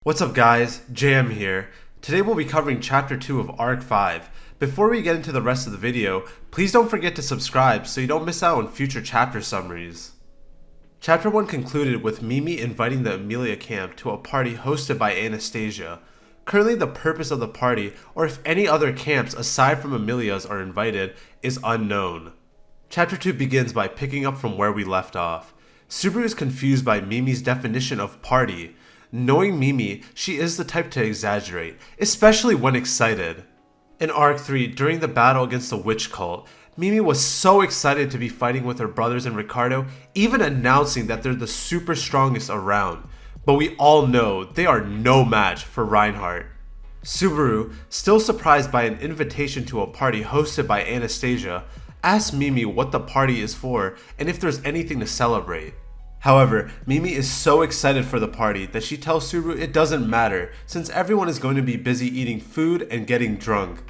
What's up guys, Jam here. Today we'll be covering Chapter 2 of Arc 5. Before we get into the rest of the video, please don't forget to subscribe so you don't miss out on future chapter summaries. Chapter 1 concluded with Mimi inviting the Emilia camp to a party hosted by Anastasia. Currently the purpose of the party, or if any other camps aside from Emilia's are invited, is unknown. Chapter 2 begins by picking up from where we left off. Subaru is confused by Mimi's definition of party. Knowing Mimi, she is the type to exaggerate, especially when excited. In Arc 3, during the battle against the witch cult, Mimi was so excited to be fighting with her brothers and Ricardo, even announcing that they're the super strongest around. But we all know they are no match for Reinhardt. Subaru, still surprised by an invitation to a party hosted by Anastasia, asks Mimi what the party is for and if there's anything to celebrate. However, Mimi is so excited for the party that she tells Subaru it doesn't matter since everyone is going to be busy eating food and getting drunk.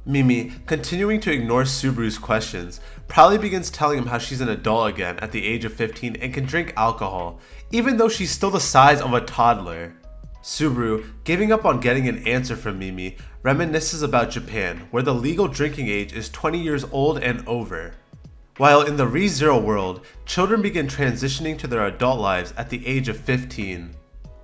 Mimi, continuing to ignore Subaru's questions, proudly begins telling him how she's an adult again at the age of 15 and can drink alcohol, even though she's still the size of a toddler. Subaru, giving up on getting an answer from Mimi, reminisces about Japan, where the legal drinking age is 20 years old and over. While in the ReZero world, children begin transitioning to their adult lives at the age of 15.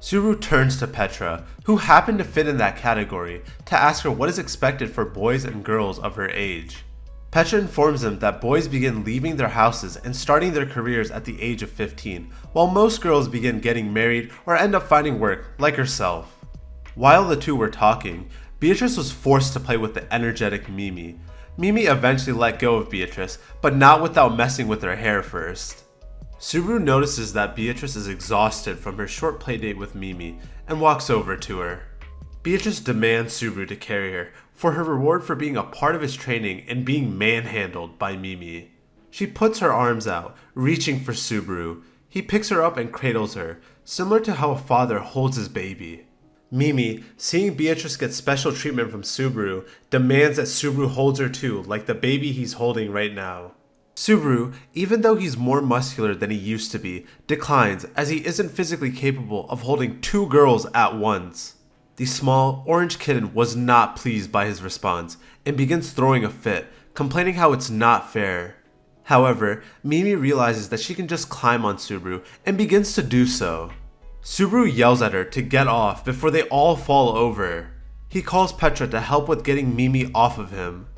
Subaru turns to Petra, who happened to fit in that category, to ask her what is expected for boys and girls of her age. Petra informs him that boys begin leaving their houses and starting their careers at the age of 15, while most girls begin getting married or end up finding work, like herself. While the two were talking, Beatrice was forced to play with the energetic Mimi. Mimi eventually let go of Beatrice, but not without messing with her hair first. Subaru notices that Beatrice is exhausted from her short playdate with Mimi and walks over to her. Beatrice demands Subaru to carry her for her reward for being a part of his training and being manhandled by Mimi. She puts her arms out, reaching for Subaru. He picks her up and cradles her, similar to how a father holds his baby. Mimi, seeing Beatrice get special treatment from Subaru, demands that Subaru holds her too, like the baby he's holding right now. Subaru, even though he's more muscular than he used to be, declines as he isn't physically capable of holding two girls at once. The small, orange kitten was not pleased by his response and begins throwing a fit, complaining how it's not fair. However, Mimi realizes that she can just climb on Subaru and begins to do so. Subaru yells at her to get off before they all fall over. He calls Petra to help with getting Mimi off of him.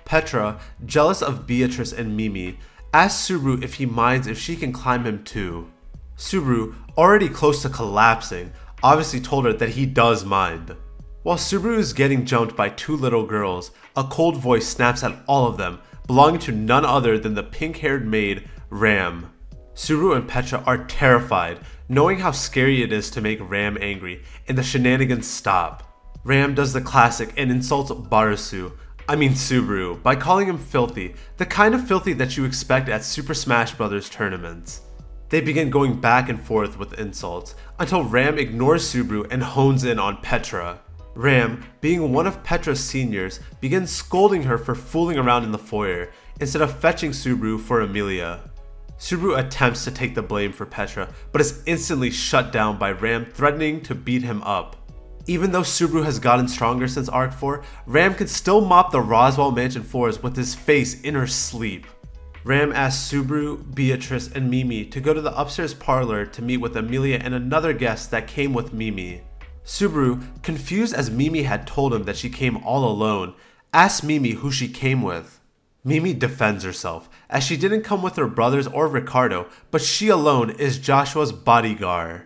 Petra, jealous of Beatrice and Mimi, asks Subaru if he minds if she can climb him too. Subaru, already close to collapsing, obviously told her that he does mind. While Subaru is getting jumped by two little girls, a cold voice snaps at all of them, belonging to none other than the pink-haired maid, Ram. Subaru and Petra are terrified, knowing how scary it is to make Ram angry, and the shenanigans stop. Ram does the classic and insults Subaru, by calling him filthy, the kind of filthy that you expect at Super Smash Bros. Tournaments. They begin going back and forth with insults, until Ram ignores Subaru and hones in on Petra. Ram, being one of Petra's seniors, begins scolding her for fooling around in the foyer, instead of fetching Subaru for Emilia. Subaru attempts to take the blame for Petra, but is instantly shut down by Ram threatening to beat him up. Even though Subaru has gotten stronger since Arc 4, Ram can still mop the Roswell mansion floors with his face in her sleep. Ram asks Subaru, Beatrice, and Mimi to go to the upstairs parlor to meet with Emilia and another guest that came with Mimi. Subaru, confused as Mimi had told him that she came all alone, asks Mimi who she came with. Mimi defends herself, as she didn't come with her brothers or Ricardo, but she alone is Joshua's bodyguard.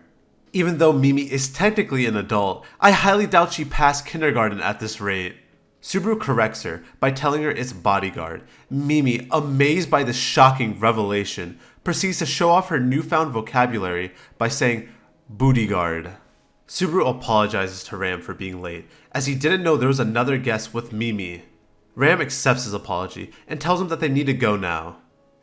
Even though Mimi is technically an adult, I highly doubt she passed kindergarten at this rate. Subaru corrects her by telling her it's bodyguard. Mimi, amazed by this shocking revelation, proceeds to show off her newfound vocabulary by saying bootyguard. Subaru apologizes to Ram for being late, as he didn't know there was another guest with Mimi. Ram accepts his apology and tells him that they need to go now.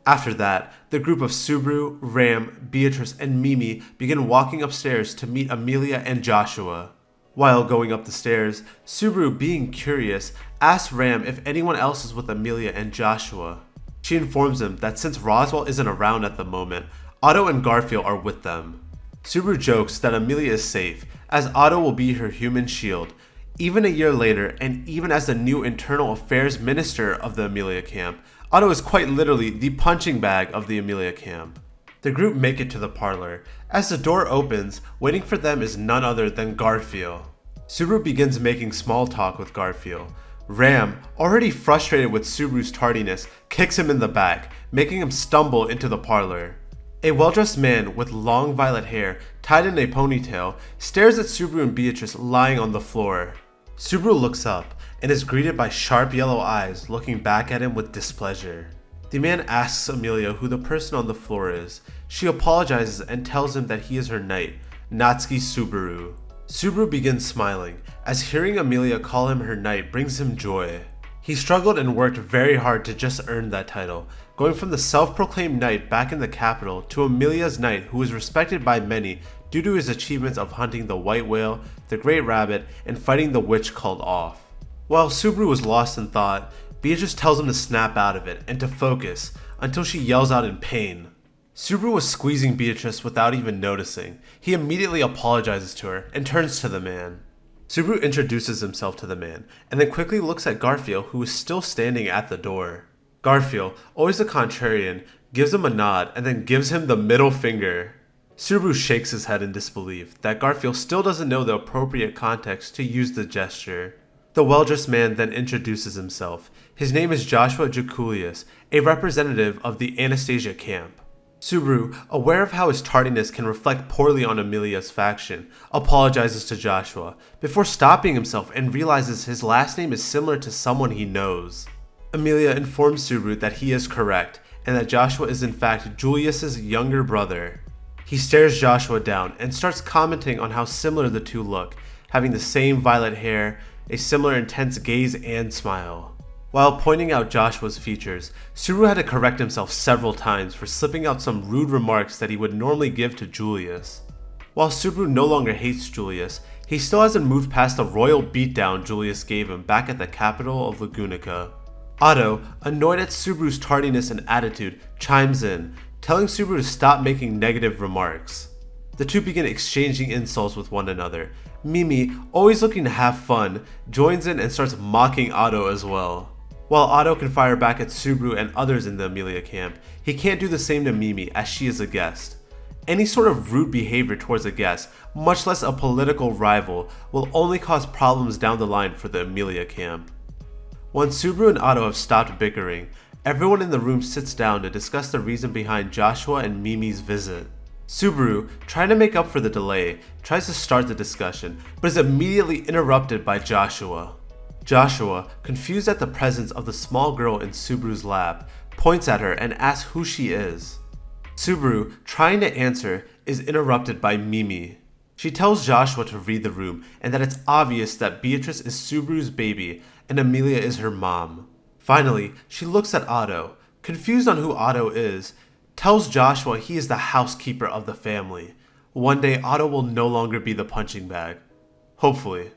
After that, the group of Subaru, Ram, Beatrice, and Mimi begin walking upstairs to meet Emilia and Joshua. While going up the stairs, Subaru, being curious, asks Ram if anyone else is with Emilia and Joshua. She informs him that since Roswell isn't around at the moment, Otto and Garfield are with them. Subaru jokes that Emilia is safe, as Otto will be her human shield. Even a year later, and even as the new internal affairs minister of the Emilia camp, Otto is quite literally the punching bag of the Emilia camp. The group make it to the parlor. As the door opens, waiting for them is none other than Garfield. Subaru begins making small talk with Garfield. Ram, already frustrated with Subaru's tardiness, kicks him in the back, making him stumble into the parlor. A well-dressed man with long violet hair tied in a ponytail stares at Subaru and Beatrice lying on the floor. Subaru looks up and is greeted by sharp yellow eyes looking back at him with displeasure. The man asks Emilia who the person on the floor is. She apologizes and tells him that he is her knight, Natsuki Subaru. Subaru begins smiling, as hearing Emilia call him her knight brings him joy. He struggled and worked very hard to just earn that title, going from the self-proclaimed knight back in the capital to Emilia's knight who is respected by many due to his achievements of hunting the white whale, the great rabbit, and fighting the witch called Off. While Subaru was lost in thought, Beatrice tells him to snap out of it and to focus, until she yells out in pain. Subaru was squeezing Beatrice without even noticing. He immediately apologizes to her and turns to the man. Subaru introduces himself to the man, and then quickly looks at Garfield, who is still standing at the door. Garfield, always a contrarian, gives him a nod and then gives him the middle finger. Subaru shakes his head in disbelief that Garfield still doesn't know the appropriate context to use the gesture. The well-dressed man then introduces himself. His name is Joshua Jaculius, a representative of the Anastasia camp. Subaru, aware of how his tardiness can reflect poorly on Emilia's faction, apologizes to Joshua, before stopping himself and realizes his last name is similar to someone he knows. Emilia informs Subaru that he is correct, and that Joshua is in fact Julius's younger brother. He stares Joshua down and starts commenting on how similar the two look, having the same violet hair, a similar intense gaze and smile. While pointing out Joshua's features, Subaru had to correct himself several times for slipping out some rude remarks that he would normally give to Julius. While Subaru no longer hates Julius, he still hasn't moved past the royal beatdown Julius gave him back at the capital of Lagunica. Otto, annoyed at Subaru's tardiness and attitude, chimes in, telling Subaru to stop making negative remarks. The two begin exchanging insults with one another. Mimi, always looking to have fun, joins in and starts mocking Otto as well. While Otto can fire back at Subaru and others in the Emilia camp, he can't do the same to Mimi as she is a guest. Any sort of rude behavior towards a guest, much less a political rival, will only cause problems down the line for the Emilia camp. Once Subaru and Otto have stopped bickering, everyone in the room sits down to discuss the reason behind Joshua and Mimi's visit. Subaru, trying to make up for the delay, tries to start the discussion, but is immediately interrupted by Joshua. Joshua, confused at the presence of the small girl in Subaru's lap, points at her and asks who she is. Subaru, trying to answer, is interrupted by Mimi. She tells Joshua to read the room and that it's obvious that Beatrice is Subaru's baby and Emilia is her mom. Finally, she looks at Otto, confused on who Otto is, tells Joshua he is the housekeeper of the family. One day Otto will no longer be the punching bag. Hopefully.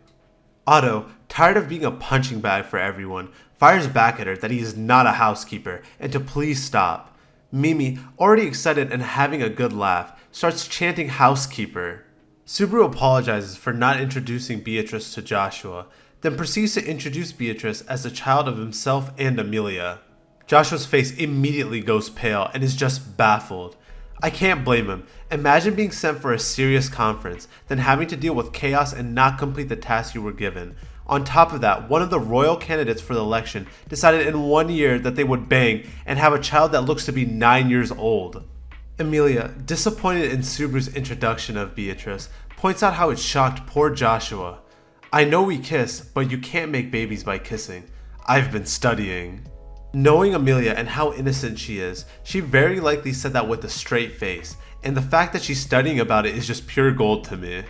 Otto, tired of being a punching bag for everyone, fires back at her that he is not a housekeeper and to please stop. Mimi, already excited and having a good laugh, starts chanting housekeeper. Subaru apologizes for not introducing Beatrice to Joshua, then proceeds to introduce Beatrice as the child of himself and Emilia. Joshua's face immediately goes pale and is just baffled. I can't blame him. Imagine being sent for a serious conference, then having to deal with chaos and not complete the task you were given. On top of that, one of the royal candidates for the election decided in 1 year that they would bang and have a child that looks to be 9 years old. Emilia, disappointed in Subaru's introduction of Beatrice, points out how it shocked poor Joshua. I know we kiss, but you can't make babies by kissing. I've been studying. Knowing Emilia and how innocent she is, she very likely said that with a straight face, and the fact that she's studying about it is just pure gold to me.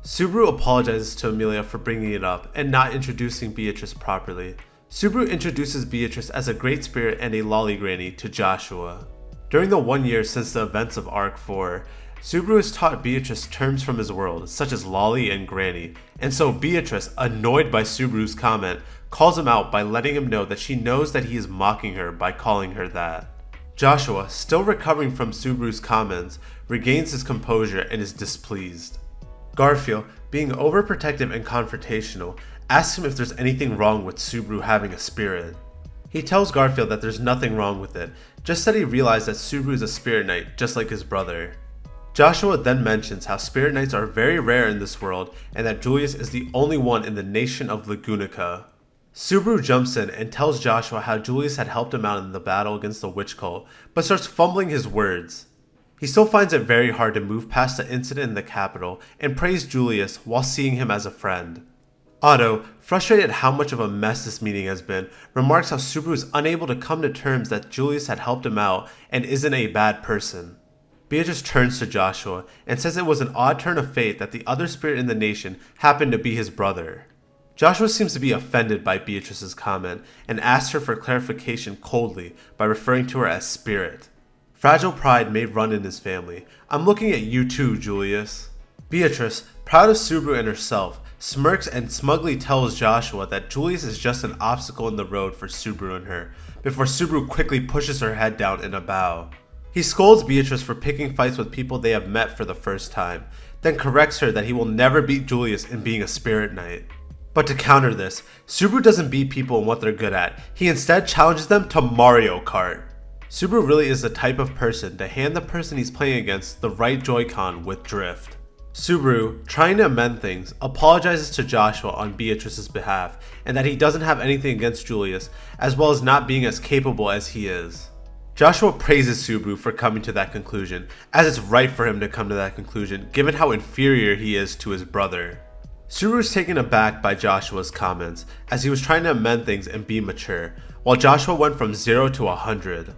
Subaru apologizes to Emilia for bringing it up and not introducing Beatrice properly. Subaru introduces Beatrice as a great spirit and a lolly granny to Joshua. During the 1 year since the events of Arc 4, Subaru has taught Beatrice terms from his world, such as lolly and granny, and so Beatrice, annoyed by Subaru's comment, calls him out by letting him know that she knows that he is mocking her by calling her that. Joshua, still recovering from Subaru's comments, regains his composure and is displeased. Garfield, being overprotective and confrontational, asks him if there's anything wrong with Subaru having a spirit. He tells Garfield that there's nothing wrong with it, just that he realized that Subaru is a spirit knight just like his brother. Joshua then mentions how spirit knights are very rare in this world and that Julius is the only one in the nation of Lagunica. Subaru jumps in and tells Joshua how Julius had helped him out in the battle against the witch cult, but starts fumbling his words. He still finds it very hard to move past the incident in the capital and praise Julius while seeing him as a friend. Otto, frustrated at how much of a mess this meeting has been, remarks how Subaru is unable to come to terms that Julius had helped him out and isn't a bad person. Beatrice turns to Joshua and says it was an odd turn of fate that the other spirit in the nation happened to be his brother. Joshua seems to be offended by Beatrice's comment and asks her for clarification coldly by referring to her as Spirit. Fragile pride may run in his family. I'm looking at you too, Julius. Beatrice, proud of Subaru and herself, smirks and smugly tells Joshua that Julius is just an obstacle in the road for Subaru and her, before Subaru quickly pushes her head down in a bow. He scolds Beatrice for picking fights with people they have met for the first time, then corrects her that he will never beat Julius in being a spirit knight. But to counter this, Subaru doesn't beat people in what they're good at, he instead challenges them to Mario Kart. Subaru really is the type of person to hand the person he's playing against the right Joy-Con with drift. Subaru, trying to amend things, apologizes to Joshua on Beatrice's behalf and that he doesn't have anything against Julius, as well as not being as capable as he is. Joshua praises Subaru for coming to that conclusion, as it's right for him to come to that conclusion given how inferior he is to his brother. Subaru is taken aback by Joshua's comments, as he was trying to amend things and be mature, while Joshua went from 0 to 100.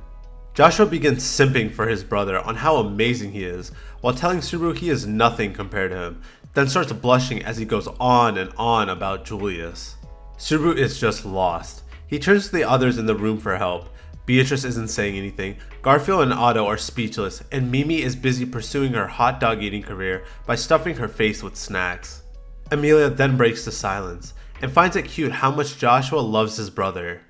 Joshua begins simping for his brother on how amazing he is, while telling Subaru he is nothing compared to him, then starts blushing as he goes on and on about Julius. Subaru is just lost. He turns to the others in the room for help. Beatrice isn't saying anything, Garfield and Otto are speechless, and Mimi is busy pursuing her hot dog eating career by stuffing her face with snacks. Emilia then breaks the silence, and finds it cute how much Joshua loves his brother.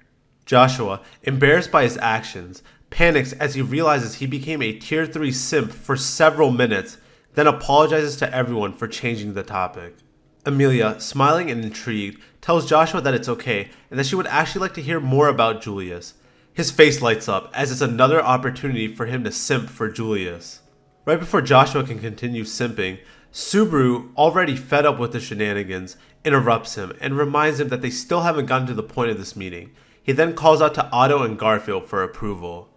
Joshua, embarrassed by his actions, panics as he realizes he became a tier 3 simp for several minutes, then apologizes to everyone for changing the topic. Emilia, smiling and intrigued, tells Joshua that it's okay and that she would actually like to hear more about Julius. His face lights up as it's another opportunity for him to simp for Julius. Right before Joshua can continue simping, Subaru, already fed up with the shenanigans, interrupts him and reminds him that they still haven't gotten to the point of this meeting. He then calls out to Otto and Garfield for approval.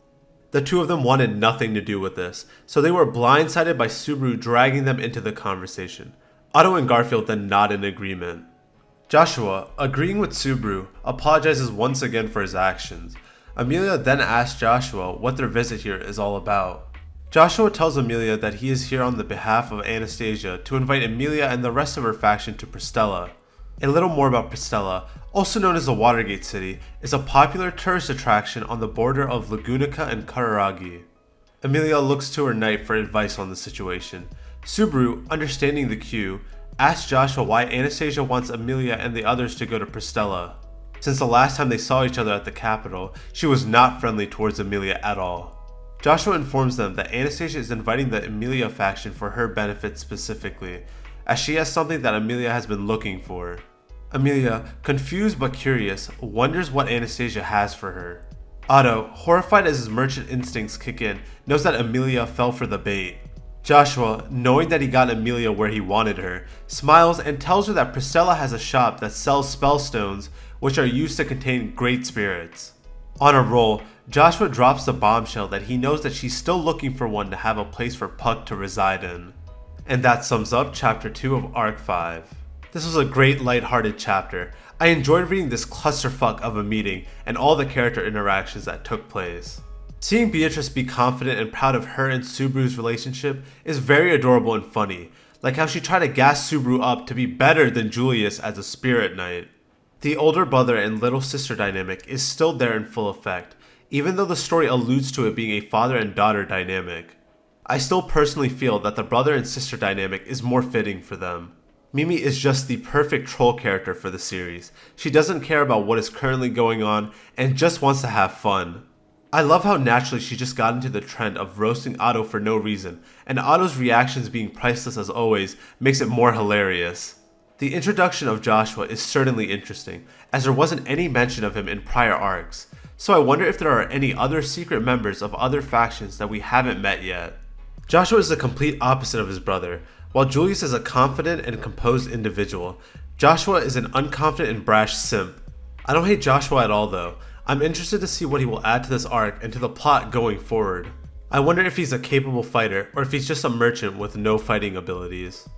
The two of them wanted nothing to do with this, so they were blindsided by Subaru dragging them into the conversation. Otto and Garfield then nod in agreement. Joshua, agreeing with Subaru, apologizes once again for his actions. Emilia then asks Joshua what their visit here is all about. Joshua tells Emilia that he is here on the behalf of Anastasia to invite Emilia and the rest of her faction to Pristella. A little more about Pristella, also known as the Watergate City, is a popular tourist attraction on the border of Lagunica and Kararagi. Emilia looks to her knight for advice on the situation. Subaru, understanding the cue, asks Joshua why Anastasia wants Emilia and the others to go to Pristella. Since the last time they saw each other at the capital, she was not friendly towards Emilia at all. Joshua informs them that Anastasia is inviting the Emilia faction for her benefit specifically, as she has something that Emilia has been looking for. Emilia, confused but curious, wonders what Anastasia has for her. Otto, horrified as his merchant instincts kick in, knows that Emilia fell for the bait. Joshua, knowing that he got Emilia where he wanted her, smiles and tells her that Pristella has a shop that sells spellstones which are used to contain great spirits. On a roll, Joshua drops the bombshell that he knows that she's still looking for one to have a place for Puck to reside in. And that sums up Chapter 2 of Arc 5. This was a great lighthearted chapter. I enjoyed reading this clusterfuck of a meeting and all the character interactions that took place. Seeing Beatrice be confident and proud of her and Subaru's relationship is very adorable and funny, like how she tried to gas Subaru up to be better than Julius as a spirit knight. The older brother and little sister dynamic is still there in full effect, even though the story alludes to it being a father and daughter dynamic. I still personally feel that the brother and sister dynamic is more fitting for them. Mimi is just the perfect troll character for the series. She doesn't care about what is currently going on and just wants to have fun. I love how naturally she just got into the trend of roasting Otto for no reason, and Otto's reactions being priceless as always makes it more hilarious. The introduction of Joshua is certainly interesting, as there wasn't any mention of him in prior arcs, so I wonder if there are any other secret members of other factions that we haven't met yet. Joshua is the complete opposite of his brother. While Julius is a confident and composed individual, Joshua is an unconfident and brash simp. I don't hate Joshua at all though. I'm interested to see what he will add to this arc and to the plot going forward. I wonder if he's a capable fighter or if he's just a merchant with no fighting abilities.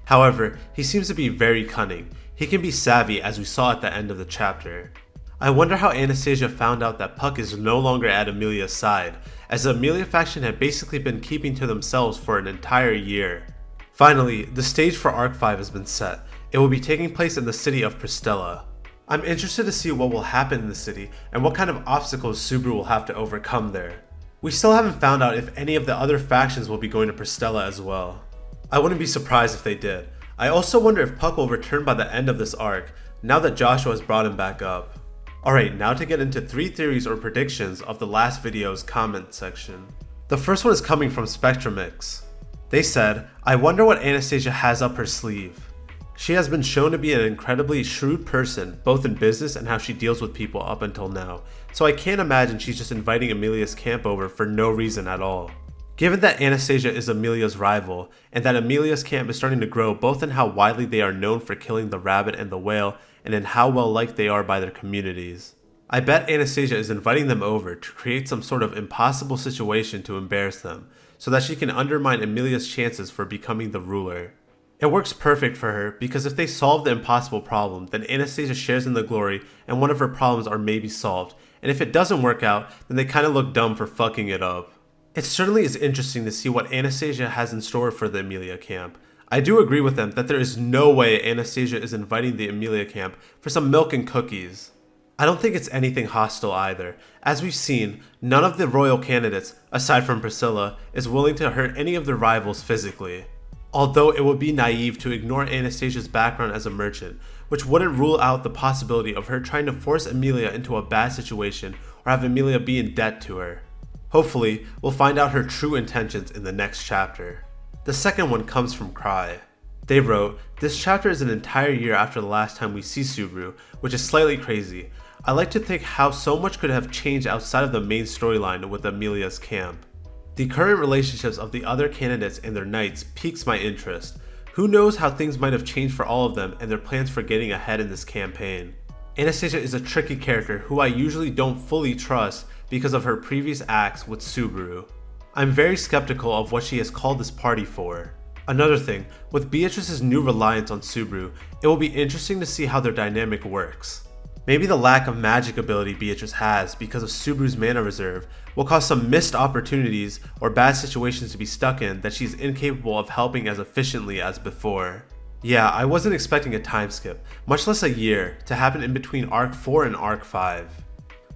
However, he seems to be very cunning. He can be savvy as we saw at the end of the chapter. I wonder how Anastasia found out that Puck is no longer at Emilia's side, as the Emilia faction had basically been keeping to themselves for an entire year. Finally, the stage for Arc 5 has been set. It will be taking place in the city of Pristella. I'm interested to see what will happen in the city and what kind of obstacles Subaru will have to overcome there. We still haven't found out if any of the other factions will be going to Pristella as well. I wouldn't be surprised if they did. I also wonder if Puck will return by the end of this arc, now that Joshua has brought him back up. Alright, now to get into 3 theories or predictions of the last video's comment section. The first one is coming from Spectrumix. They said, I wonder what Anastasia has up her sleeve. She has been shown to be an incredibly shrewd person, both in business and how she deals with people up until now, so I can't imagine she's just inviting Emilia's camp over for no reason at all. Given that Anastasia is Emilia's rival, and that Emilia's camp is starting to grow both in how widely they are known for killing the rabbit and the whale, and in how well liked they are by their communities, I bet Anastasia is inviting them over to create some sort of impossible situation to embarrass them, so that she can undermine Emilia's chances for becoming the ruler. It works perfect for her because if they solve the impossible problem, then Anastasia shares in the glory and one of her problems are maybe solved, and if it doesn't work out, then they kinda look dumb for fucking it up. It certainly is interesting to see what Anastasia has in store for the Emilia camp. I do agree with them that there is no way Anastasia is inviting the Emilia camp for some milk and cookies. I don't think it's anything hostile either. As we've seen, none of the royal candidates, aside from Pristella, is willing to hurt any of their rivals physically. Although it would be naive to ignore Anastasia's background as a merchant, which wouldn't rule out the possibility of her trying to force Emilia into a bad situation or have Emilia be in debt to her. Hopefully, we'll find out her true intentions in the next chapter. The second one comes from Cry. They wrote, this chapter is an entire year after the last time we see Subaru, which is slightly crazy. I like to think how so much could have changed outside of the main storyline with Emilia's camp. The current relationships of the other candidates and their knights piques my interest. Who knows how things might have changed for all of them and their plans for getting ahead in this campaign. Anastasia is a tricky character who I usually don't fully trust because of her previous acts with Subaru. I'm very skeptical of what she has called this party for. Another thing, with Beatrice's new reliance on Subaru, it will be interesting to see how their dynamic works. Maybe the lack of magic ability Beatrice has because of Subaru's mana reserve will cause some missed opportunities or bad situations to be stuck in that she's incapable of helping as efficiently as before. Yeah, I wasn't expecting a time skip, much less a year, to happen in between Arc 4 and Arc 5.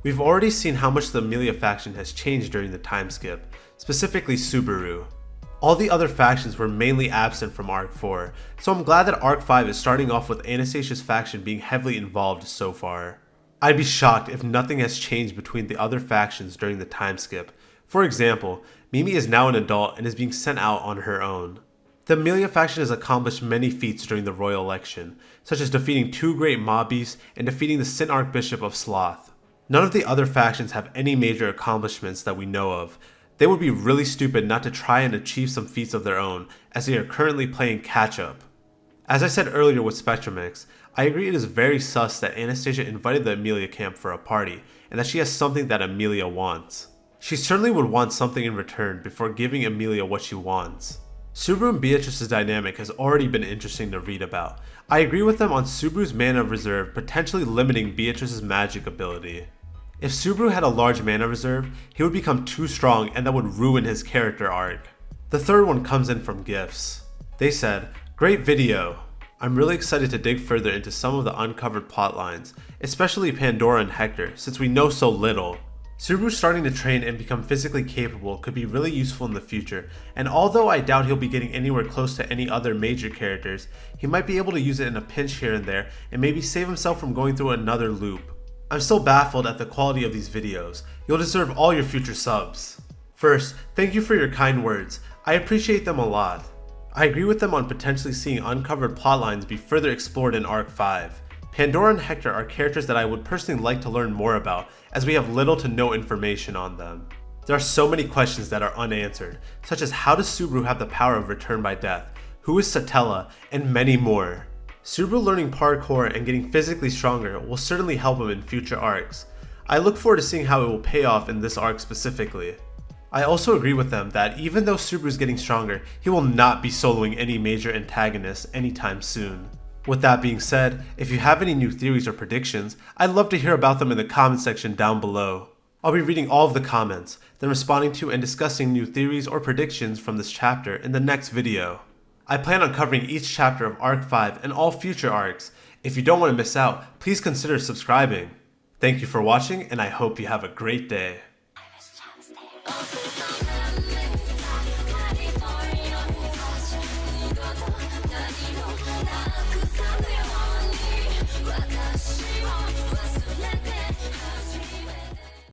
We've already seen how much the Emilia faction has changed during the time skip, specifically Subaru. All the other factions were mainly absent from Arc 4, so I'm glad that Arc 5 is starting off with Anastasia's faction being heavily involved so far. I'd be shocked if nothing has changed between the other factions during the time skip. For example, Mimi is now an adult and is being sent out on her own. The Emilia faction has accomplished many feats during the royal election, such as defeating 2 great mob beasts and defeating the Sin Archbishop of Sloth. None of the other factions have any major accomplishments that we know of. They would be really stupid not to try and achieve some feats of their own, as they are currently playing catch-up. As I said earlier with Spectrumix, I agree it is very sus that Anastasia invited the Emilia camp for a party, and that she has something that Emilia wants. She certainly would want something in return before giving Emilia what she wants. Subaru and Beatrice's dynamic has already been interesting to read about. I agree with them on Subaru's mana reserve potentially limiting Beatrice's magic ability. If Subaru had a large mana reserve, he would become too strong and that would ruin his character arc. The third one comes in from Gifts. They said, great video. I'm really excited to dig further into some of the uncovered plotlines, especially Pandora and Hector, since we know so little. Subaru starting to train and become physically capable could be really useful in the future, and although I doubt he'll be getting anywhere close to any other major characters, he might be able to use it in a pinch here and there and maybe save himself from going through another loop. I'm still baffled at the quality of these videos. You'll deserve all your future subs. First, thank you for your kind words. I appreciate them a lot. I agree with them on potentially seeing uncovered plotlines be further explored in Arc 5. Pandora and Hector are characters that I would personally like to learn more about, as we have little to no information on them. There are so many questions that are unanswered, such as how does Subaru have the power of return by death, who is Pristella, and many more. Subaru learning parkour and getting physically stronger will certainly help him in future arcs. I look forward to seeing how it will pay off in this arc specifically. I also agree with them that even though Subaru is getting stronger, he will not be soloing any major antagonists anytime soon. With that being said, if you have any new theories or predictions, I'd love to hear about them in the comment section down below. I'll be reading all of the comments, then responding to and discussing new theories or predictions from this chapter in the next video. I plan on covering each chapter of Arc 5 and all future arcs. If you don't want to miss out, please consider subscribing. Thank you for watching, and I hope you have a great day.